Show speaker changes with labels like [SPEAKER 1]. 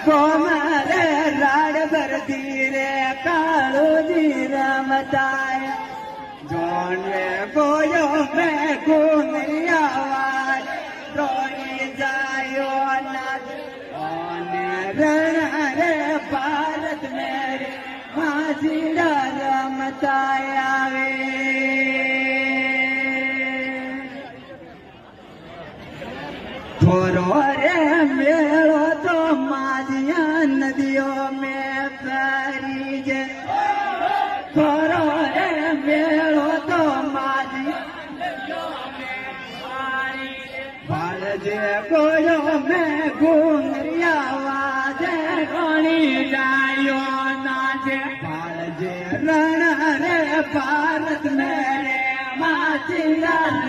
[SPEAKER 1] કોમરે રાડ ભરતી રે કાળોજી રમતાય જોને ગોયો મેં કુંગરિયા રોણી જાયો અને રણ રે ભારત મેરે માજીડા રમતાય આવે થોરો રે મેળો તો માજીયા નદીઓ મેં ફરી જે થોરો રે મેળો તો માજી ભાલજે ગોયો મેં ઘુંગરિયા વાજે ઘણી ડાયો નાચે ભાલજે રણ રે ભારત મેરે માજીડા